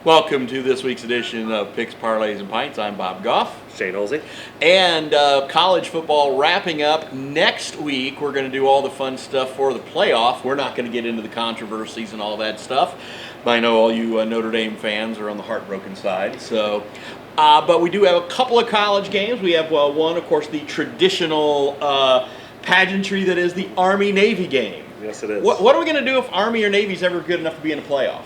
Welcome to this week's edition of Picks, Parlays, and Pints. I'm Bob Goff. Shane Olsey. And college football wrapping up next week. We're going to do all the fun stuff for the playoff. We're not going to get into the controversies and all that stuff. But I know all you Notre Dame fans are on the heartbroken side. So, but we do have a couple of college games. We have one, of course, the traditional pageantry that is the Army-Navy game. Yes, it is. What are we going to do if Army or Navy is ever good enough to be in a playoff?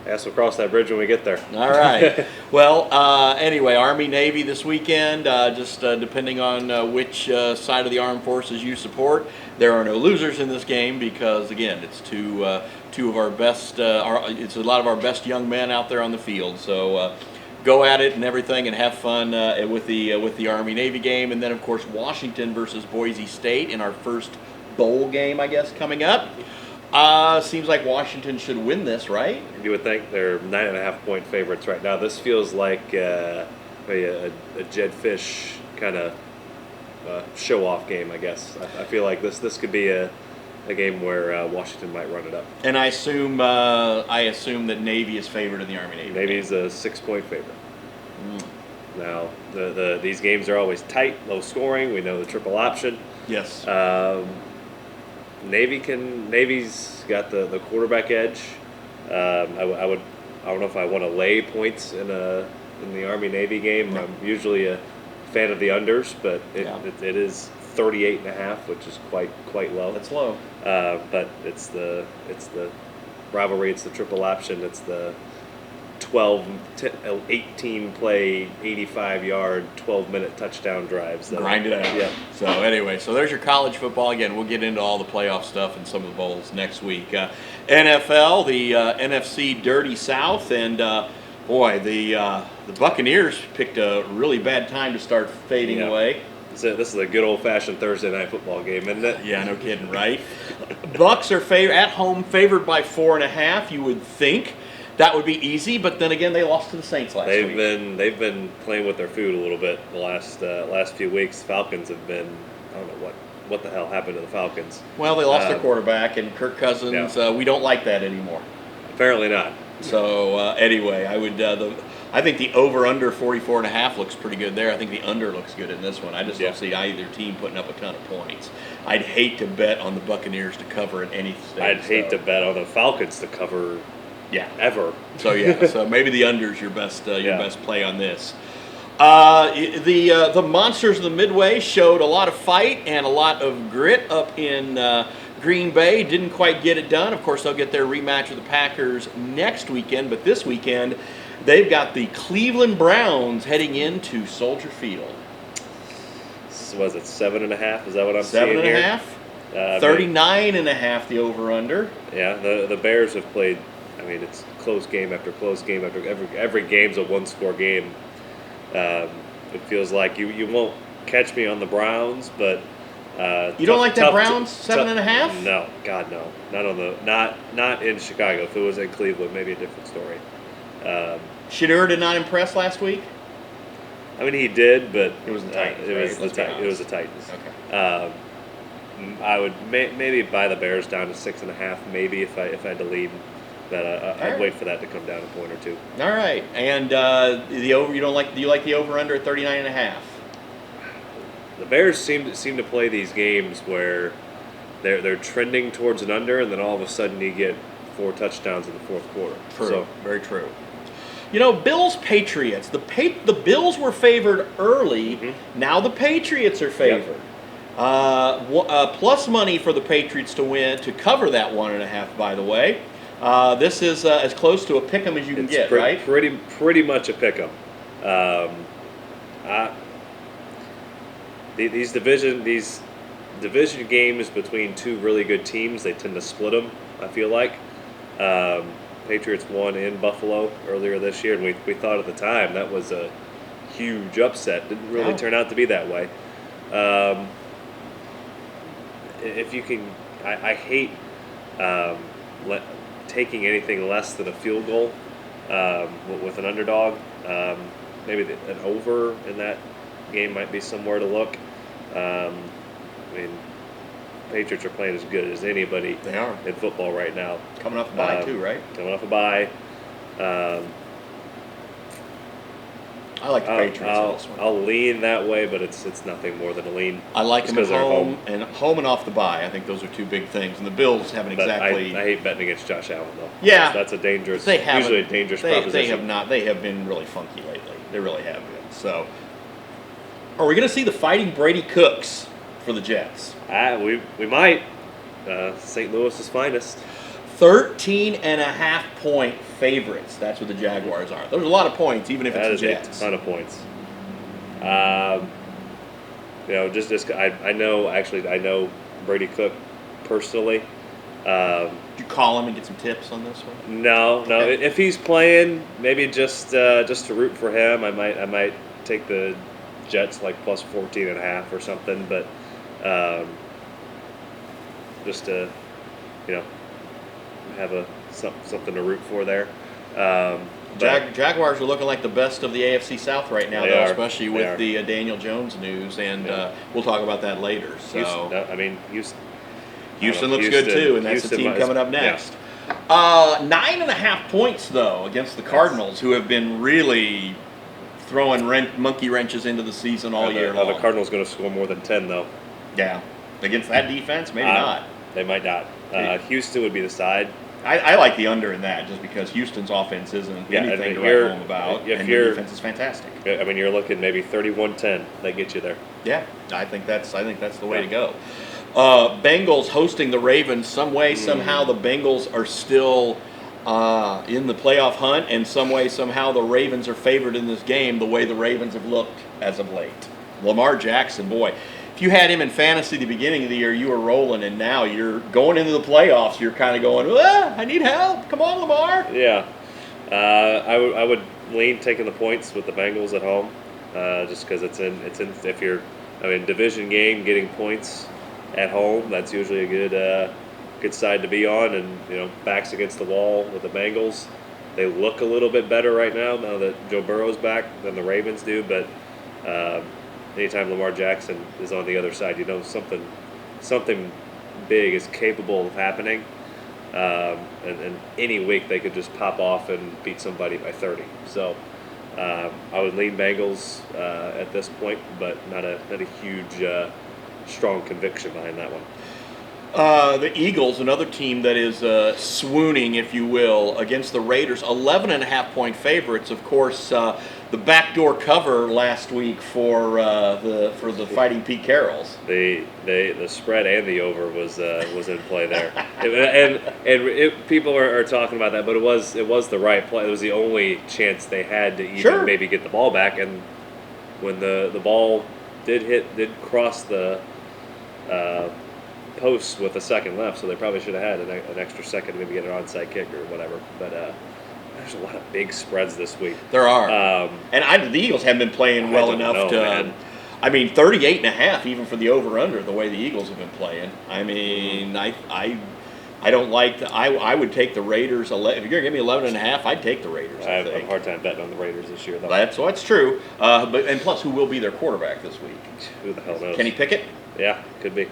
Yes, we'll cross that bridge when we get there. All right. Well, anyway, Army-Navy this weekend, just depending on which side of the armed forces you support. There are no losers in this game because, again, it's two of our best, it's a lot of our best young men out there on the field. So go at it and everything and have fun with the Army-Navy game. And then, of course, Washington versus Boise State in our first bowl game, I guess, coming up. Seems like Washington should win this, right? You would think they're 9.5-point favorites right now. This feels like a Jed Fish kind of show-off game, I guess. I feel like this could be a game where Washington might run it up. And I assume that Navy is favored in the Army-Navy. Navy's a 6-point favorite. Now, these games are always tight, low scoring. We know the triple option. Yes. Navy's got the quarterback edge. I don't know if I want to lay points in the Army-Navy game. No. I'm usually a fan of the unders, but it is 38.5, which is quite low. That's low. But it's the rivalry. It's the triple option. It's the 18 play, 85-yard, 12-minute touchdown drives. Grind it out. Yeah. So anyway, there's your college football. Again, we'll get into all the playoff stuff and some of the bowls next week. NFL, the NFC Dirty South, and boy, the Buccaneers picked a really bad time to start fading away. This is a good old-fashioned Thursday night football game, isn't it? Yeah, no kidding, right? Bucs are at home favored by 4.5. You would think that would be easy, but then again, they lost to the Saints last week. They've been playing with their food a little bit the last few weeks. Falcons have been, I don't know what the hell happened to the Falcons. Well, they lost their quarterback and Kirk Cousins. Yeah. We don't like that anymore. Apparently not. So anyway, I think the over/under 44.5 looks pretty good there. I think the under looks good in this one. I just don't see either team putting up a ton of points. I'd hate to bet on the Buccaneers to cover at any stage. I'd hate to bet on the Falcons to cover. Yeah. Ever. So maybe the under's your best best play on this. The Monsters of the Midway showed a lot of fight and a lot of grit up in Green Bay. Didn't quite get it done. Of course, they'll get their rematch with the Packers next weekend, but this weekend they've got the Cleveland Browns heading into Soldier Field. So was it 7.5? Is that what I'm seeing here? 7.5. 39.5 the over/under. Yeah, the Bears have played. I mean, it's close game after close game after every game's a one-score game. It feels like you won't catch me on the Browns, but you don't like that Browns 7.5? No, God no, not in Chicago. If it was in Cleveland, maybe a different story. Shedeur did not impress last week. I mean, he did, but it was the Titans. It was the Titans. Okay. I would maybe buy the Bears down to 6.5, maybe if I had to lead. But I'd wait for that to come down a point or two. All right, and the over. Do you like the over under at 39.5? The Bears seem to play these games where they're trending towards an under, and then all of a sudden you get 4 touchdowns in the fourth quarter. True. So, very true. Bills Patriots. The Bills were favored early. Mm-hmm. Now the Patriots are favored. Yep. Plus money for the Patriots to cover that 1.5. By the way. This is as close to a pick'em as you can get, right? Pretty much a pick'em. These division games between two really good teams, they tend to split them. I feel like Patriots won in Buffalo earlier this year, and we thought at the time that was a huge upset. Didn't really turn out to be that way. If you can, I hate taking anything less than a field goal with an underdog. Maybe an over in that game might be somewhere to look. I mean, Patriots are playing as good as anybody they are in football right now. Coming off a bye too, right? Coming off a bye. I like the Patriots in this one. I'll lean that way, but it's nothing more than a lean. I like just them at 'cause they're home and off the bye. I think those are two big things. And the Bills haven't But exactly. I hate betting against Josh Allen though. Yeah. That's a dangerous. They haven't. Usually a dangerous They proposition. have not. They have been really funky lately. They really have been. So, are we going to see the Fighting Brady Cooks for the Jets? We might. St. Louis's finest. 13.5-point favorites. That's what the Jaguars are. There's a lot of points, even if That it's is the Jets. a ton of points. I know Brady Cook personally. Did you call him and get some tips on this one? No. Okay. If he's playing, maybe just to root for him, I might take the Jets like plus 14.5 or something. But just to have something to root for there. Jaguars are looking like the best of the AFC South right now, They though, are. especially They with are. the Daniel Jones news, and Yeah. we'll talk about that later. So Houston, Houston looks good too, and that's the team coming up next. 9.5 points though against the Cardinals, who have been really throwing monkey wrenches into the season all year long. Are the Cardinals going to score more than 10 though? Yeah, against that defense, maybe not. They might not. Yeah. Houston would be the side. I like the under in that just because Houston's offense isn't anything to write home about, and their defense is fantastic. I mean, you're looking maybe 31-10. That gets you there. Yeah, I think that's the way to go. Bengals hosting the Ravens. Some way, somehow, the Bengals are still in the playoff hunt, and some way, somehow, the Ravens are favored in this game. The way the Ravens have looked as of late. Lamar Jackson, boy. If you had him in fantasy at the beginning of the year, you were rolling, and now you're going into the playoffs. You're kind of going, I need help. Come on, Lamar. Yeah, I would lean taking the points with the Bengals at home, just because it's in if you're division game, getting points at home, that's usually a good side to be on, and backs against the wall with the Bengals. They look a little bit better right now that Joe Burrow's back than the Ravens do, but. Anytime Lamar Jackson is on the other side, something big is capable of happening. And any week they could just pop off and beat somebody by 30. So I would lean Bengals at this point, but not a huge strong conviction behind that one. The Eagles, another team that is swooning, if you will, against the Raiders. 11.5-point favorites. Of course, the backdoor cover last week for the Fighting Pete Carrolls. The spread and the over was in play there, people are talking about that, but it was the right play. It was the only chance they had to even maybe get the ball back, and when the ball did cross the posts with a second left, so they probably should have had an extra second to maybe get an onside kick or whatever. But there's a lot of big spreads this week. There are, and the Eagles haven't been playing well enough to. Man. 38.5 even for the over/under. The way the Eagles have been playing, I don't like. I would take the Raiders. If you're gonna give me 11.5, I'd take the Raiders. I have a hard time betting on the Raiders this year, though. That's true. And plus, who will be their quarterback this week? Who the hell knows? Kenny Pickett? Yeah, could be.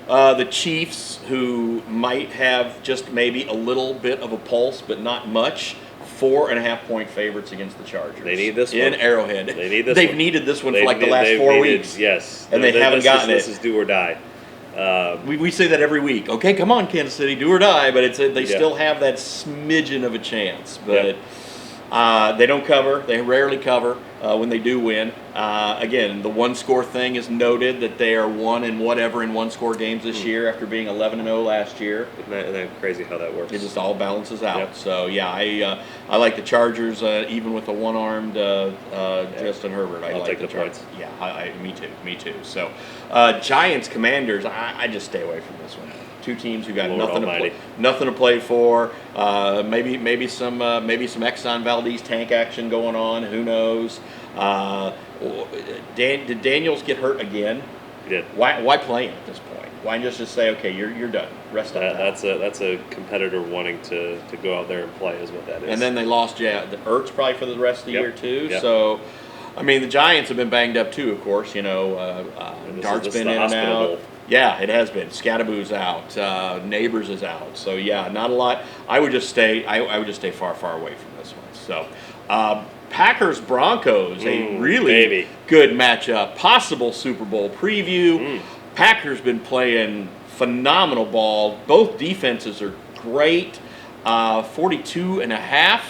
The Chiefs, who might have just maybe a little bit of a pulse, but not much. 4.5-point favorites against the Chargers. They need this one. In Arrowhead. They need this They've one. needed this one for like the last 4 weeks. Yes. And they haven't gotten it. This is do or die. We say that every week. Okay, come on, Kansas City, do or die. But they still have that smidgen of a chance. But they don't cover. They rarely cover when they do win. Again, the one-score thing is noted that they are 1 and whatever in one-score games this year after being 11-0 last year. Isn't that crazy how that works? It just all balances out. Yep. So, yeah, I like the Chargers, even with the one-armed Justin Herbert. I'll like take the Chargers. points. Yeah, me too. So, Giants, Commanders, I just stay away from this one. Two teams who got nothing to play for. Maybe some Exxon Valdez tank action going on. Who knows? Did Daniels get hurt again? He did. Why play him at this point? Why just say, okay, you're done. Rest up. That's a competitor wanting to go out there and play is what that is. And then they lost the Ertz probably for the rest of the year too. Yep. So, the Giants have been banged up too. Of course, Dart's been in and out. Yeah, it has been. Scattaboo's out. Neighbors is out. So yeah, not a lot. I would just stay far away from this one. So, Packers Broncos, a really baby. good matchup. Possible Super Bowl preview. Packers been playing phenomenal ball. Both defenses are great. 42.5.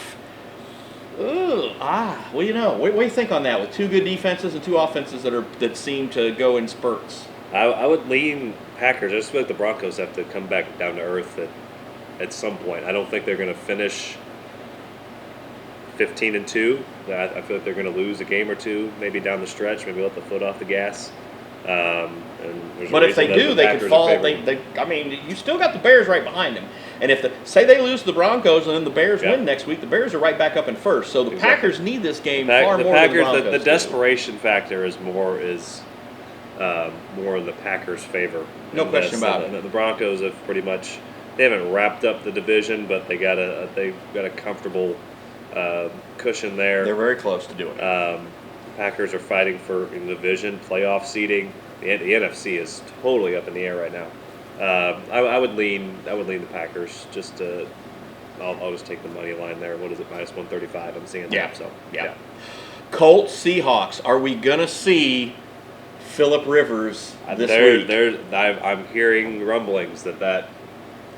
Well, you know, what do you think on that? With two good defenses and two offenses that seem to go in spurts. I would lean Packers. I just feel like the Broncos have to come back down to earth at some point. I don't think they're going to finish 15-2. I feel like they're going to lose a game or two, maybe down the stretch, maybe let the foot off the gas. But if they do, they could fall. I mean, you still got the Bears right behind them. And if say they lose to the Broncos and then the Bears win next week, the Bears are right back up in first. So the Packers need this game far more than the Broncos. The desperation factor is more in the Packers' favor. No question about it. The Broncos have pretty much they haven't wrapped up the division, but they've got a comfortable cushion there. They're very close to doing it. The Packers are fighting for division playoff seeding. The NFC is totally up in the air right now. I would lean the Packers. I'll just take the money line there. What is it, minus 135? I'm seeing that. So yeah. Colts Seahawks. Are we gonna see Phillip Rivers this week? I'm hearing rumblings that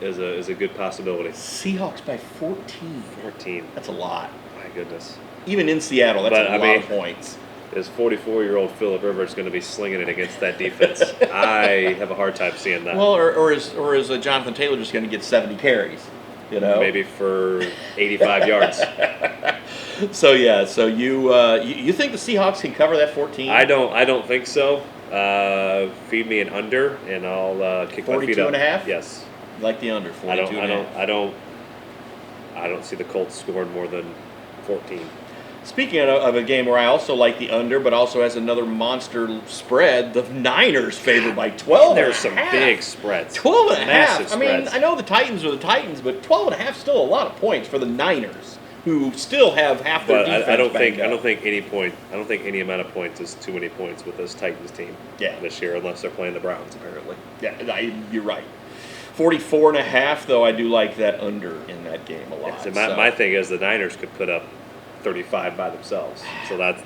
is a good possibility. Seahawks by 14. 14. That's a lot. My goodness. Even in Seattle, that's a lot of points. Is 44-year-old Phillip Rivers going to be slinging it against that defense? I have a hard time seeing that. Well, or is Jonathan Taylor just going to get 70 carries? You know, maybe for 85 yards. So you think the Seahawks can cover that 14? I don't think so. Feed me an under, and I'll kick my feet up. 42.5? Yes. You like the under 42.5? I don't see the Colts scoring more than 14. Speaking of a game where I also like the under, but also has another monster spread, the Niners favored by 12. There's some big spreads. 12.5. I mean, I know the Titans are the Titans, but 12.5 is still a lot of points for the Niners, who still have half their defense. I don't think any amount of points is too many points with this Titans team this year, unless they're playing the Browns, apparently. Yeah, you're right. 44.5, though, I do like that under in that game a lot. Yeah, so my thing is the Niners could put up 35 by themselves, so that's a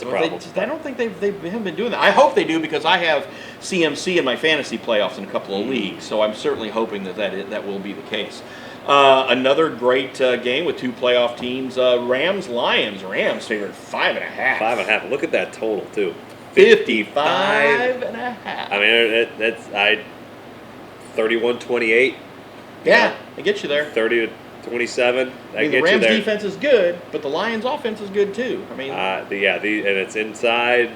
problem. I don't think they haven't been doing that. I hope they do, because I have CMC in my fantasy playoffs in a couple of leagues, so I'm certainly hoping that will be the case. Another great game with two playoff teams. Rams-Lions. Rams favored 5.5. 5.5. Look at that total too. 55.5. I mean, that's 31-28. Yeah, it gets you there. 30-27. The Rams defense is good, but the Lions offense is good too. I mean, and it's inside.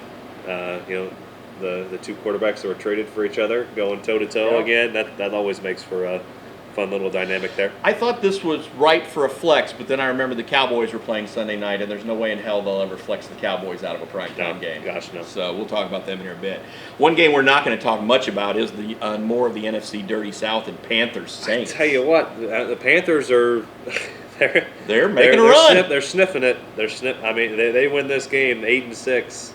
The two quarterbacks that were traded for each other going toe to toe again. That always makes for a fun little dynamic there. I thought this was right for a flex, but then I remember the Cowboys were playing Sunday night, and there's no way in hell they'll ever flex the Cowboys out of a primetime game. Gosh, no. So we'll talk about them in a bit. One game we're not going to talk much about is the more of the NFC Dirty South and Panthers Saints. I tell you what, the Panthers are they're making a run. They're sniffing it. I mean, they win this game 8-6.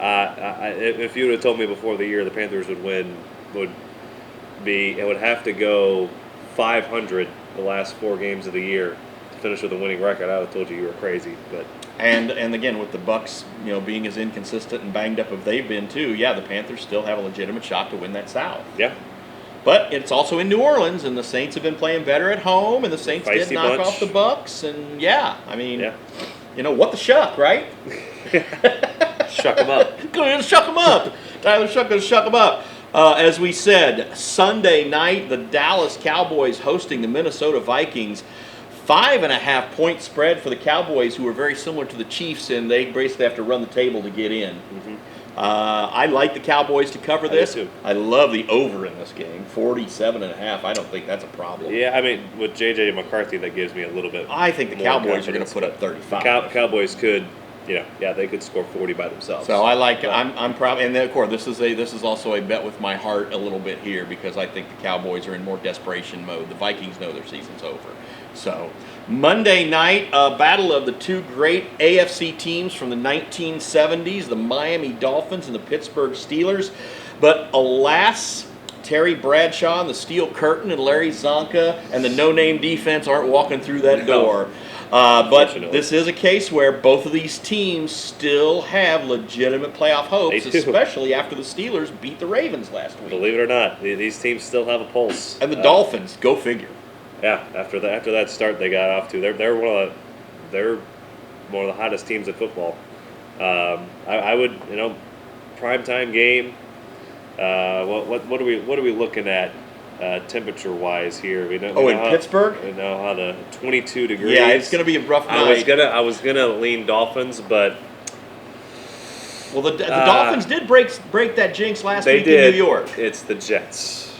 If you would have told me before the year the Panthers would win, it would have to go 500 the last 4 games of the year to finish with a winning record. I would have told you were crazy, but and again with the Bucks, being as inconsistent and banged up as they've been too. Yeah, the Panthers still have a legitimate shot to win that South. Yeah, but it's also in New Orleans, and the Saints have been playing better at home, and the Saints did knock off the Bucks, and what the shuck, right? Shuck them up. Go ahead and shuck them up. Tyler Shuck going to shuck them up. As we said, Sunday night, the Dallas Cowboys hosting the Minnesota Vikings. 5.5 point spread for the Cowboys, who are very similar to the Chiefs, and they basically have to run the table to get in. Mm-hmm. I like the Cowboys to cover this. I do too. I love the over in this game, 47.5. I don't think that's a problem. Yeah, I mean, with J.J. McCarthy, that gives me a little bit. I think the Cowboys are going to put up 35. Cowboys could. They could score 40 by themselves. So I like. I'm proud, and then, of course, this is also a bet with my heart a little bit here, because I think the Cowboys are in more desperation mode. The Vikings know their season's over. So Monday night, a battle of the two great AFC teams from the 1970s, the Miami Dolphins and the Pittsburgh Steelers. But alas, Terry Bradshaw and the Steel Curtain and Larry Zonka and the no-name defense aren't walking through that door. But Unfortunately. this is a case where both of these teams still have legitimate playoff hopes, They do. especially after the Steelers beat the Ravens last week. Believe it or not, these teams still have a pulse. And the Dolphins, go figure. Yeah, after that start they got off to, they're one of the hottest teams in football. I would, primetime game. What are we looking at temperature wise here? In Pittsburgh? We know how the 22 degrees. Yeah, it's going to be a rough night. I was gonna lean Dolphins, but well, the Dolphins did break that jinx last week did. in New York. It's the Jets,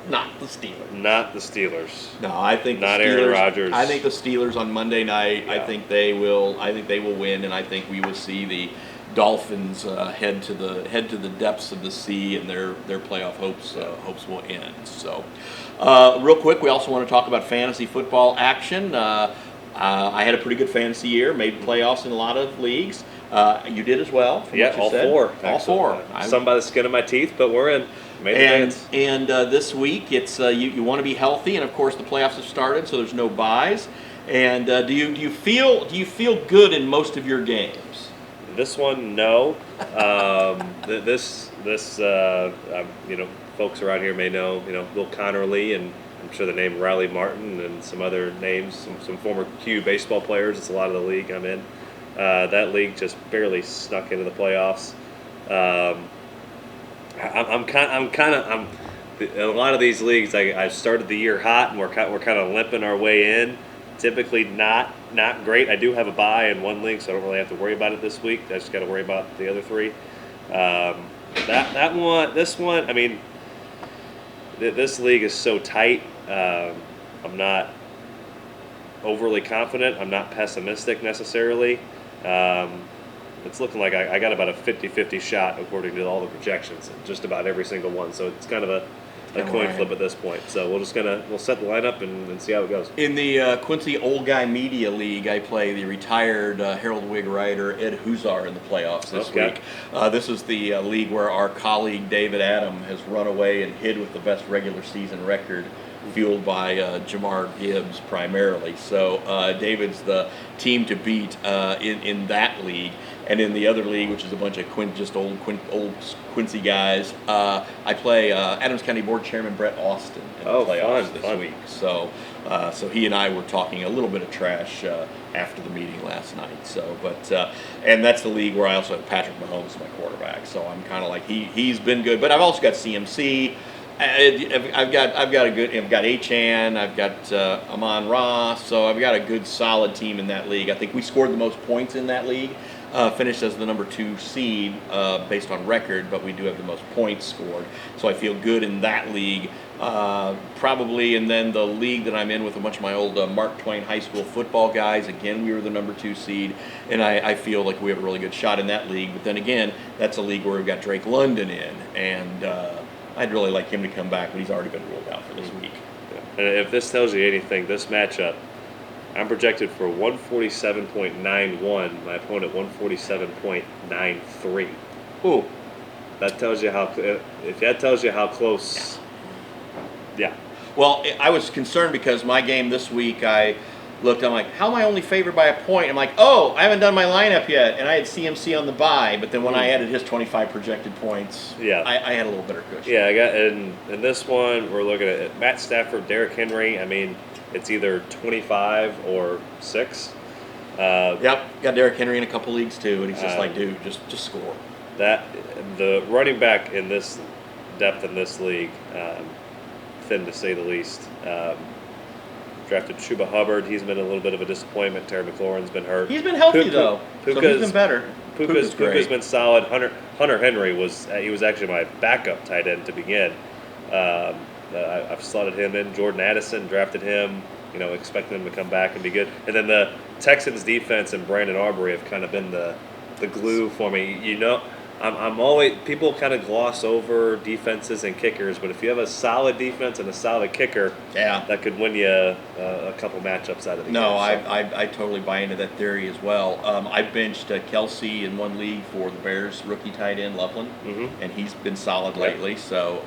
Not the Steelers. not the Steelers. No, I think Not the Steelers, Aaron Rodgers. I think the Steelers on Monday night. Yeah. I think they will win, and I think we will see the Dolphins head to the depths of the sea, and their playoff hopes will end. So, real quick, we also want to talk about fantasy football action. I had a pretty good fantasy year, made playoffs in a lot of leagues. You did as well. From Yeah, what you all said. four. All four. Some by the skin of my teeth, but we're in. Made the dance. And this week, it's you want to be healthy, and of course the playoffs have started, so there's no byes. And do you feel good in most of your games? This one, no. Folks around here may know, Bill Connerly, and I'm sure the name Riley Martin and some other names, some former Q baseball players. It's a lot of the league I'm in. That league just barely snuck into the playoffs. In a lot of these leagues, I started the year hot, and we're kind of limping our way in. Typically not great. I do have a bye in one league, so I don't really have to worry about it this week. I just got to worry about the other three. This one. I mean, this league is so tight. I'm not overly confident. I'm not pessimistic necessarily. It's looking like I got about a 50-50 shot according to all the projections, just about every single one. So it's kind of a coin flip at this point. So we'll set the lineup and see how it goes. In the Quincy Old Guy Media League, I play the retired Herald Whig writer Ed Huzar in the playoffs this week. This is the league where our colleague David Adam has run away and hid with the best regular season record, fueled by Jamar Gibbs primarily. So David's the team to beat in that league. And in the other league, which is a bunch of old Quincy guys, I play Adams County Board Chairman Brett Austin in the playoffs this week. So he and I were talking a little bit of trash after the meeting last night. So, and that's the league where I also have Patrick Mahomes as my quarterback. So I'm kind of like he's been good, but I've also got CMC. I've got Achan, I've got Amon Ra, so I've got a good solid team in that league. I think we scored the most points in that league, finished as the number 2 seed based on record, but we do have the most points scored. So I feel good in that league, probably. And then the league that I'm in with a bunch of my old Mark Twain high school football guys, again, we were the number 2 seed, and I feel like we have a really good shot in that league. But then again, that's a league where we've got Drake London in, and I'd really like him to come back, but he's already been ruled out for this week. Yeah. And if this tells you anything, this matchup, I'm projected for 147.91. My opponent 147.93. Ooh, that tells you how. If that tells you how close. Yeah. Well, I was concerned because my game this week, I'm like, how am I only favored by a point? I'm like, oh, I haven't done my lineup yet, and I had CMC on the bye, but then when I added his 25 projected points, I had a little better cushion. Yeah, I got in this one, we're looking at Matt Stafford, Derrick Henry. I mean, it's either 25 or 6. Yep, got Derrick Henry in a couple leagues too, and he's just like, dude, just score. The running back in this depth in this league, thin to say the least. Drafted Chuba Hubbard. He's been a little bit of a disappointment. Terry McLaurin's been hurt. He's been healthy though, so he's been better. Puka's been solid. Hunter Henry was actually my backup tight end to begin. I've slotted him in. Jordan Addison, drafted him. Expecting him to come back and be good. And then the Texans defense and Brandon Aubrey have kind of been the glue for me. I'm always, people kind of gloss over defenses and kickers, but if you have a solid defense and a solid kicker, that could win you a couple matchups out of the game. I totally buy into that theory as well. I benched Kelsey in one league for the Bears rookie tight end Loveland, and he's been solid lately. So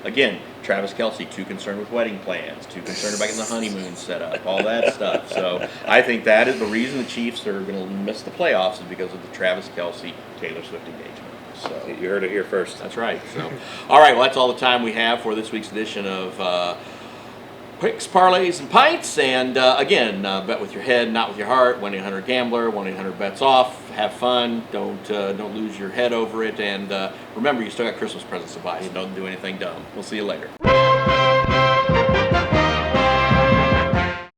again, Travis Kelce, too concerned with wedding plans, too concerned about getting the honeymoon set up, all that stuff. So I think that is the reason the Chiefs are going to miss the playoffs is because of the Travis Kelce, Taylor Swift engagement. So You heard it here first. that's right. So, all right, well, that's all the time we have for this week's edition of Picks, Parlays, and Pints. And again, bet with your head, not with your heart. 1-800-GAMBLER, 1-800-BETS-OFF. Have fun. Don't lose your head over it. And remember, you still got Christmas presents to buy, so don't do anything dumb. We'll see you later.